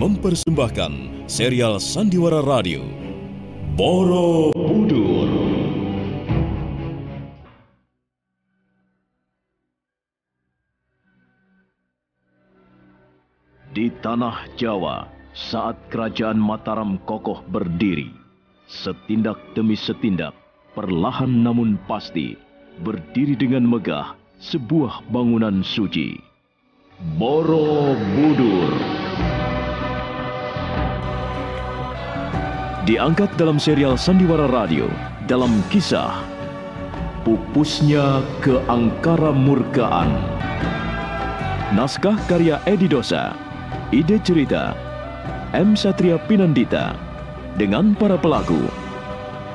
mempersembahkan serial Sandiwara Radio Borobudur. Di tanah Jawa, saat kerajaan Mataram kokoh berdiri, setindak demi setindak, perlahan namun pasti, berdiri dengan megah sebuah bangunan suci. Borobudur. Diangkat dalam serial Sandiwara Radio dalam kisah Pupusnya Keangkaramurkaan. Naskah karya Edi Dosa, ide cerita M. Satria Pinandita, dengan para pelaku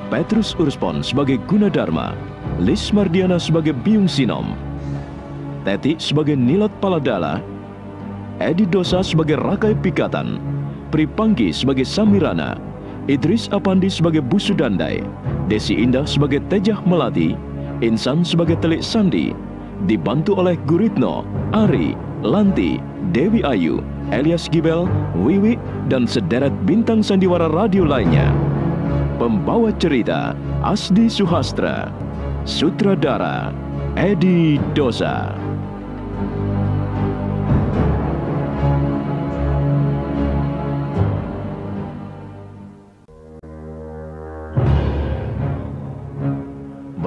Petrus Urspon sebagai Gunadarma, Lis Mardiana sebagai Biung Sinom, Teti sebagai Nilat Paladala, Edi Dosa sebagai Rakai Pikatan, Pripanggi sebagai Samirana, Idris Apandi sebagai Busudandai, Desi Indah sebagai Tejah Melati, Insan sebagai Telik Sandi, dibantu oleh Guritno, Ari, Lanti, Dewi Ayu, Elias Gibel, Wiwi, dan sederet bintang sandiwara radio lainnya. Pembawa cerita Asdi Suhastra, sutradara Edi Dosa.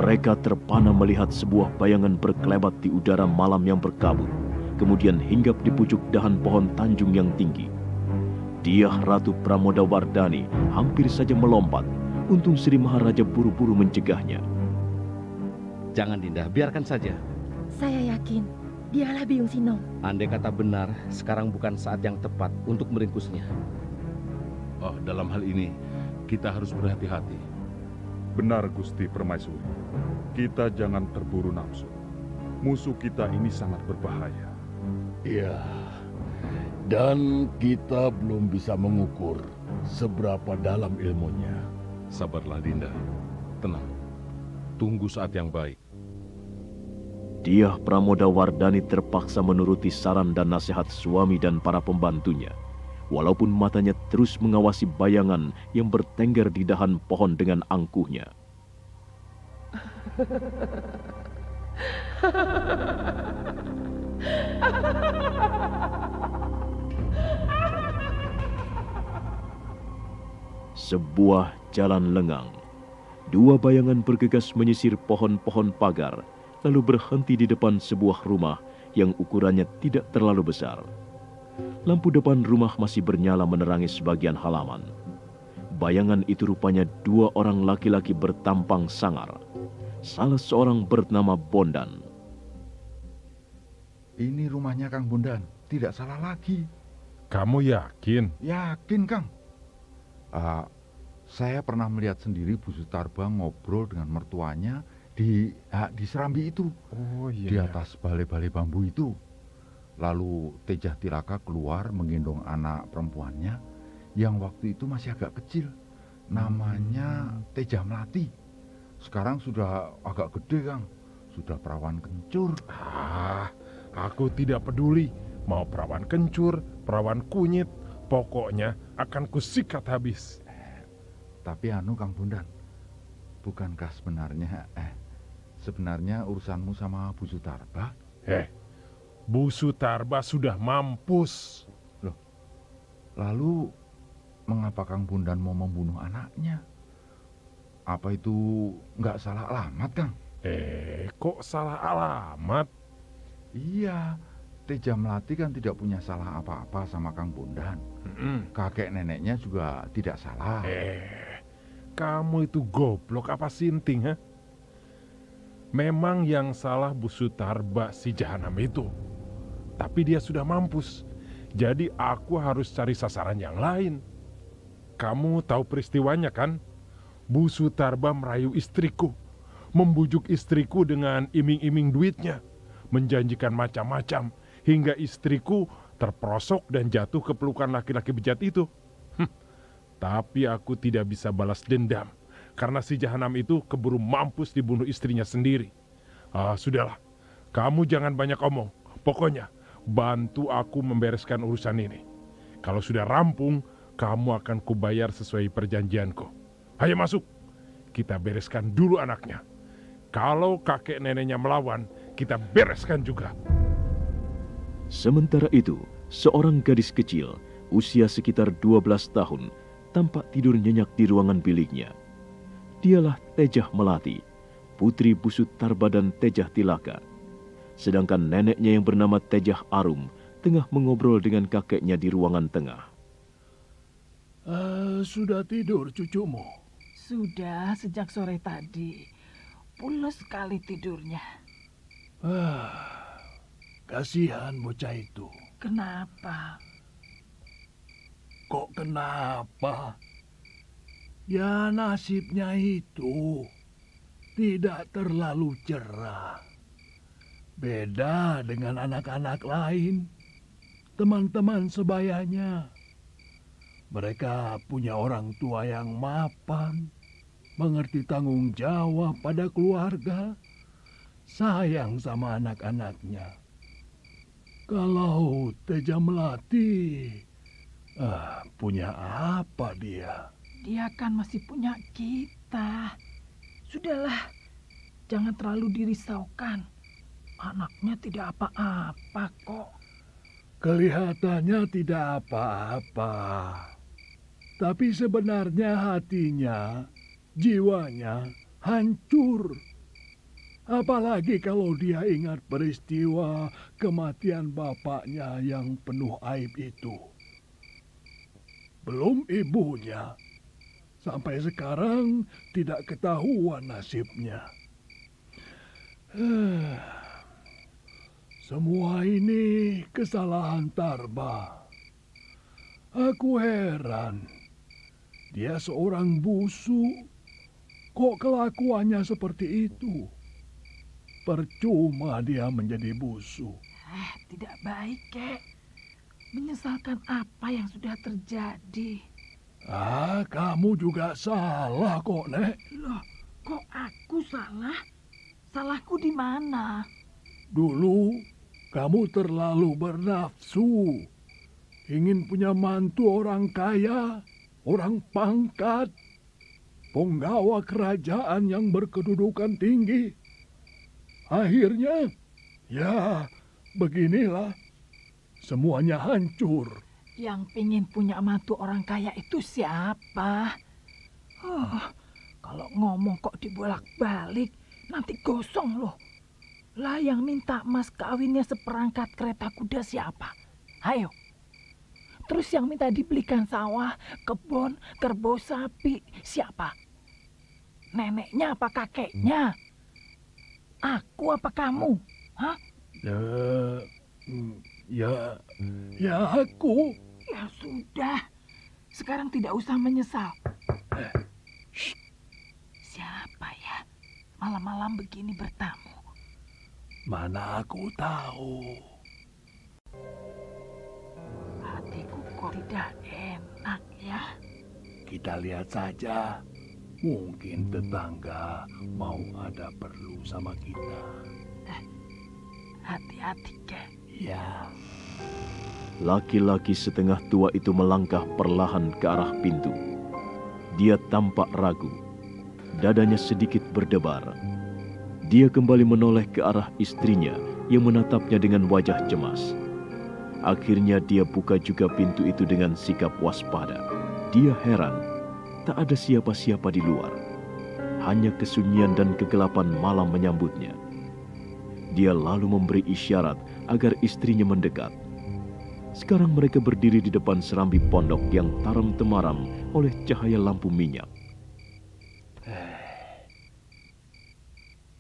Mereka terpana melihat sebuah bayangan berkelebat di udara malam yang berkabut, kemudian hinggap di pucuk dahan pohon tanjung yang tinggi. Diah Ratu Pramodawardhani hampir saja melompat, untung Sri Maharaja buru-buru mencegahnya. Jangan Dinda, biarkan saja. Saya yakin dialah Biung Sinom. Andai kata benar, sekarang bukan saat yang tepat untuk meringkusnya. Oh, dalam hal ini kita harus berhati-hati. Benar Gusti Permaisuri, kita jangan terburu nafsu. Musuh kita ini sangat berbahaya. Iya, dan kita belum bisa mengukur seberapa dalam ilmunya. Sabarlah Dinda, tenang. Tunggu saat yang baik. Diah Pramodawardhani terpaksa menuruti saran dan nasihat suami dan para pembantunya, walaupun matanya terus mengawasi bayangan yang bertengger di dahan pohon dengan angkuhnya. Sebuah jalan lengang. Dua bayangan bergegas menyisir pohon-pohon pagar, lalu berhenti di depan sebuah rumah yang ukurannya tidak terlalu besar. Lampu depan rumah masih bernyala menerangi sebagian halaman. Bayangan itu rupanya dua orang laki-laki bertampang sangar. Salah seorang bernama Bondan. Ini rumahnya Kang Bondan, tidak salah lagi. Kamu yakin? Yakin Kang. Saya pernah melihat sendiri Bu Sutarba ngobrol dengan mertuanya di Serambi itu. Oh iya. Di atas balai-balai bambu itu. Lalu Tejah Tilaka keluar menggendong anak perempuannya yang waktu itu masih agak kecil. Namanya Tejah Melati. Sekarang sudah agak gede, Kang. Sudah perawan kencur. Aku tidak peduli. Mau perawan kencur, perawan kunyit. Pokoknya akan kusikat habis. Tapi Kang Bondan, bukankah sebenarnya urusanmu sama Bu Sutarba? Bu Sutarba sudah mampus. Loh, lalu mengapa Kang Bondan mau membunuh anaknya? Apa itu nggak salah alamat, Kang? Kok salah alamat? Iya, Tejah Melati kan tidak punya salah apa-apa sama Kang Bondan. Kakek neneknya juga tidak salah. Kamu itu goblok apa sinting, ha? Memang yang salah Bu Sutarba si jahanam itu. Tapi dia sudah mampus. Jadi aku harus cari sasaran yang lain. Kamu tahu peristiwanya kan? Bu Sutarba merayu istriku. Membujuk istriku dengan iming-iming duitnya. Menjanjikan macam-macam. Hingga istriku terperosok dan jatuh ke pelukan laki-laki bejat itu. Tapi aku tidak bisa balas dendam. Karena si jahanam itu keburu mampus dibunuh istrinya sendiri. Sudahlah. Kamu jangan banyak omong. Pokoknya bantu aku membereskan urusan ini. Kalau sudah rampung, kamu akan kubayar sesuai perjanjianku. Ayo masuk, kita bereskan dulu anaknya. Kalau kakek neneknya melawan, kita bereskan juga. Sementara itu, seorang gadis kecil, usia sekitar 12 tahun, tampak tidur nyenyak di ruangan biliknya. Dialah Tejah Melati, putri Busutarba dan Tejah Tilaka. Sedangkan neneknya yang bernama Tejah Arum tengah mengobrol dengan kakeknya di ruangan tengah. Sudah tidur cucumu? Sudah sejak sore tadi. Pules sekali tidurnya. Kasihan bocah itu. Kenapa? Kok kenapa? Ya nasibnya itu tidak terlalu cerah. Beda dengan anak-anak lain, teman-teman sebayanya. Mereka punya orang tua yang mapan, mengerti tanggung jawab pada keluarga, sayang sama anak-anaknya. Kalau Tejah Melati, punya apa dia? Dia kan masih punya kita. Sudahlah, jangan terlalu dirisaukan. Anaknya tidak apa-apa kok. Kelihatannya tidak apa-apa. Tapi sebenarnya hatinya, jiwanya hancur. Apalagi kalau dia ingat peristiwa kematian bapaknya yang penuh aib itu. Belum ibunya. Sampai sekarang tidak ketahuan nasibnya. Semua ini kesalahan Tarba. Aku heran. Dia seorang busu. Kok kelakuannya seperti itu? Percuma dia menjadi busu. Tidak baik, Kek. Menyesalkan apa yang sudah terjadi. Kamu juga salah kok, Nek. Loh, kok aku salah? Salahku di mana? Dulu kamu terlalu bernafsu. Ingin punya mantu orang kaya, orang pangkat, penggawa kerajaan yang berkedudukan tinggi. Akhirnya, ya beginilah. Semuanya hancur. Yang pingin punya mantu orang kaya itu siapa? Kalau ngomong kok dibolak-balik, nanti gosong loh. Lah yang minta mas kawinnya seperangkat kereta kuda siapa? Ayo. Terus yang minta dibelikan sawah, kebun, kerbau sapi siapa? Neneknya apa kakeknya? Aku apa kamu? Hah? Ya aku. Ya sudah. Sekarang tidak usah menyesal. Siapa ya? Malam-malam begini bertamu. Mana aku tahu. Hatiku kok tidak enak ya. Kita lihat saja. Mungkin tetangga mau ada perlu sama kita. Hati-hati, Kek. Ya. Laki-laki setengah tua itu melangkah perlahan ke arah pintu. Dia tampak ragu. Dadanya sedikit berdebar. Dia kembali menoleh ke arah istrinya yang menatapnya dengan wajah cemas. Akhirnya dia buka juga pintu itu dengan sikap waspada. Dia heran, tak ada siapa-siapa di luar. Hanya kesunyian dan kegelapan malam menyambutnya. Dia lalu memberi isyarat agar istrinya mendekat. Sekarang mereka berdiri di depan serambi pondok yang taram-temaram oleh cahaya lampu minyak.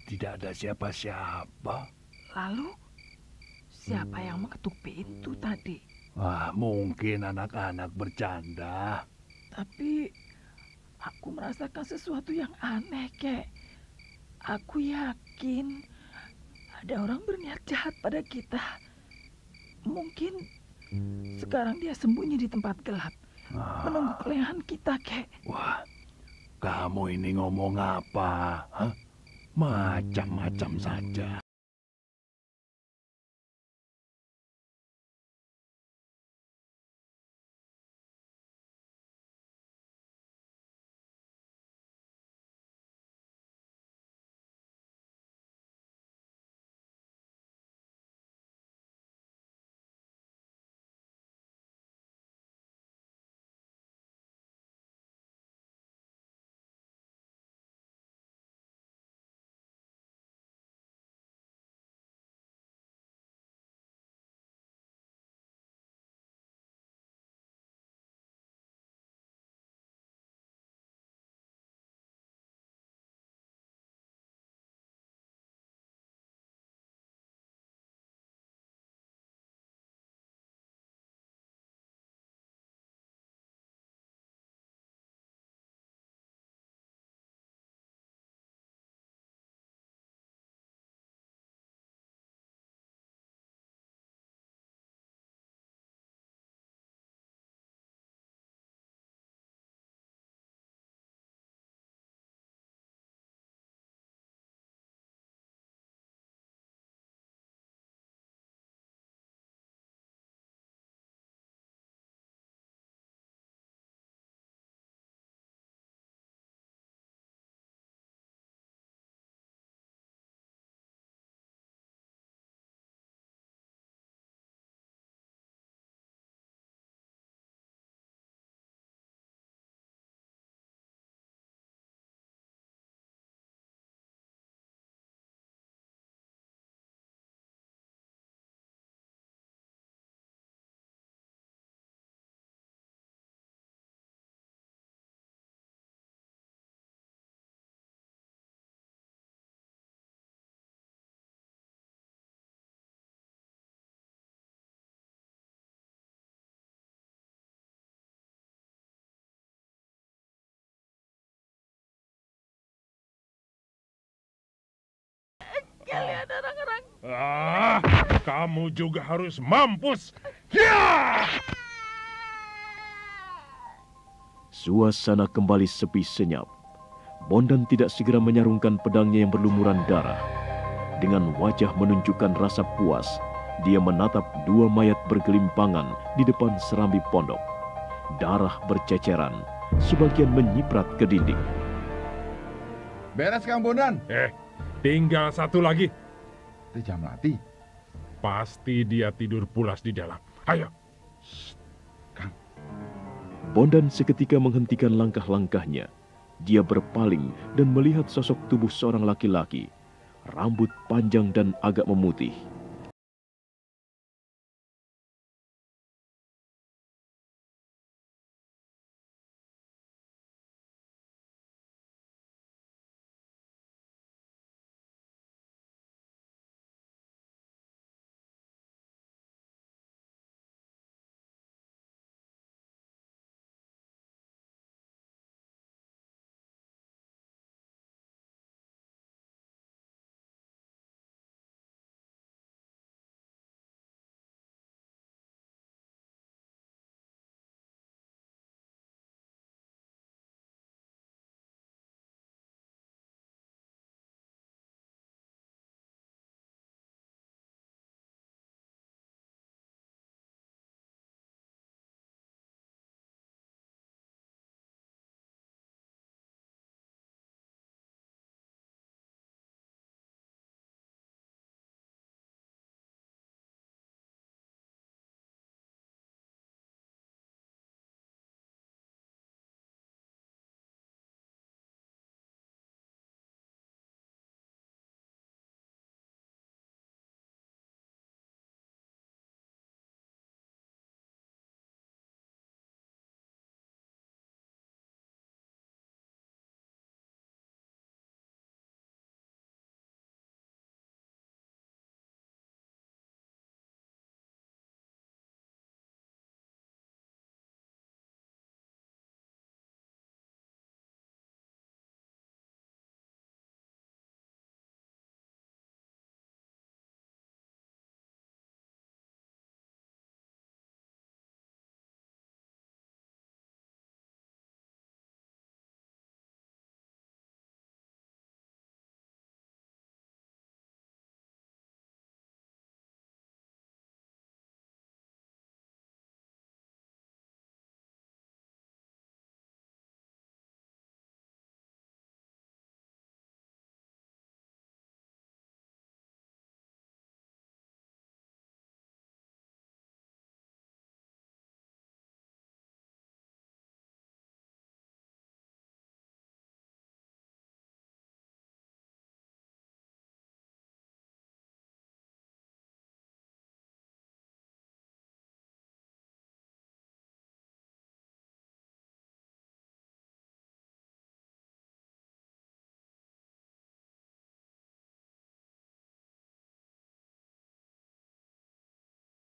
Tidak ada siapa-siapa. Lalu, siapa yang mengetuk pintu tadi? Mungkin anak-anak bercanda. Tapi, aku merasakan sesuatu yang aneh, Kek. Aku yakin ada orang berniat jahat pada kita. Mungkin sekarang dia sembunyi di tempat gelap, menunggu kelengahan kita, Kek. Wah, kamu ini ngomong apa? Macam-macam saja. Kamu juga harus mampus. Ya! Suasana kembali sepi senyap. Bondan tidak segera menyarungkan pedangnya yang berlumuran darah. Dengan wajah menunjukkan rasa puas, dia menatap dua mayat bergelimpangan di depan serambi pondok. Darah berceceran, sebagian menyiprat ke dinding. Beres Kang Bondan. Tinggal satu lagi. Teja Melati. Pasti dia tidur pulas di dalam. Ayo. Bondan seketika menghentikan langkah-langkahnya. Dia berpaling dan melihat sosok tubuh seorang laki-laki. Rambut panjang dan agak memutih.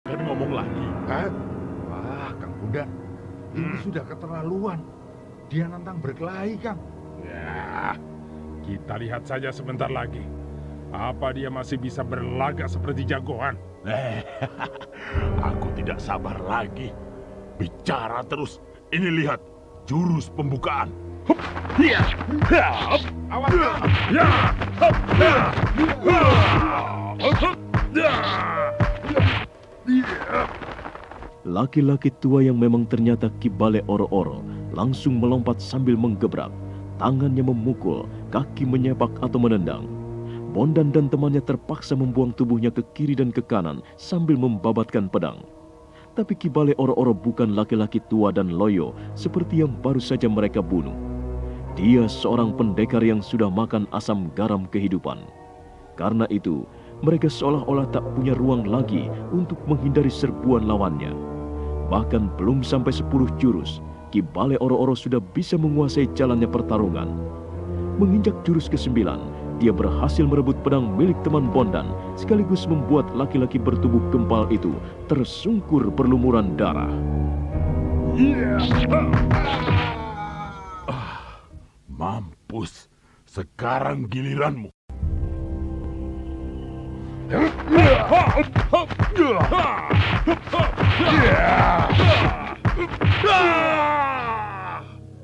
Kan ngomong lagi. Wah, Kang Bondan. Ini sudah keterlaluan. Dia nantang berkelahi, Kang. Ya, kita lihat saja sebentar lagi. Apa dia masih bisa berlagak seperti jagoan? Aku tidak sabar lagi. Bicara terus. Ini lihat, jurus pembukaan. Hup, ya, hup, Awas, Kang! ya, hup, ya, hup, ya. Laki-laki tua yang memang ternyata Ki Bale Oro-Oro langsung melompat sambil menggebrak. Tangannya memukul, kaki menyepak atau menendang. Bondan dan temannya terpaksa membuang tubuhnya ke kiri dan ke kanan sambil membabatkan pedang. Tapi Ki Bale Oro-Oro bukan laki-laki tua dan loyo seperti yang baru saja mereka bunuh. Dia seorang pendekar yang sudah makan asam garam kehidupan. Karena itu, mereka seolah-olah tak punya ruang lagi untuk menghindari serbuan lawannya. Bahkan belum sampai 10 jurus, Ki Bale Oro-Oro sudah bisa menguasai jalannya pertarungan. Menginjak jurus ke-9, dia berhasil merebut pedang milik teman Bondan, sekaligus membuat laki-laki bertubuh gempal itu tersungkur berlumuran darah. Mampus, sekarang giliranmu.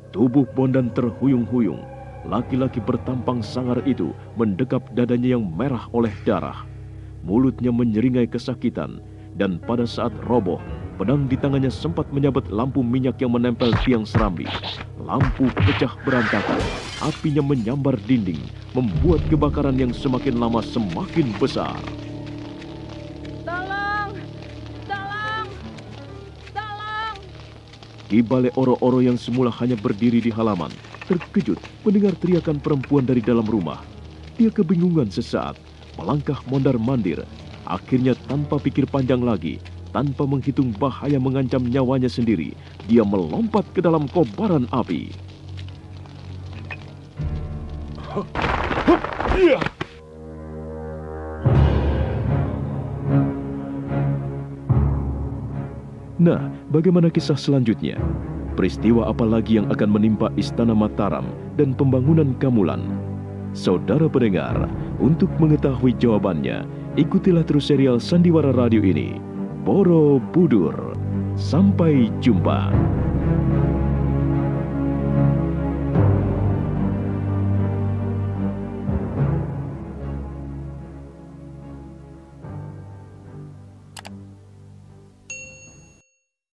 Tubuh Bondan terhuyung-huyung. Laki-laki bertampang sangar itu mendekap dadanya yang merah oleh darah. Mulutnya menyeringai kesakitan, dan pada saat roboh, pedang di tangannya sempat menyabet lampu minyak yang menempel tiang serambi. Lampu pecah berantakan, apinya menyambar dinding, membuat kebakaran yang semakin lama semakin besar. Tolong! Tolong! Tolong! Ki Bale Oro-Oro yang semula hanya berdiri di halaman, terkejut mendengar teriakan perempuan dari dalam rumah. Dia kebingungan sesaat, melangkah mondar-mandir. Akhirnya tanpa pikir panjang lagi, tanpa menghitung bahaya mengancam nyawanya sendiri, dia melompat ke dalam kobaran api. Nah, bagaimana kisah selanjutnya? Peristiwa apa lagi yang akan menimpa Istana Mataram dan pembangunan Kamulan? Saudara pendengar, untuk mengetahui jawabannya, ikutilah terus serial Sandiwara Radio ini. Borobudur. Sampai jumpa.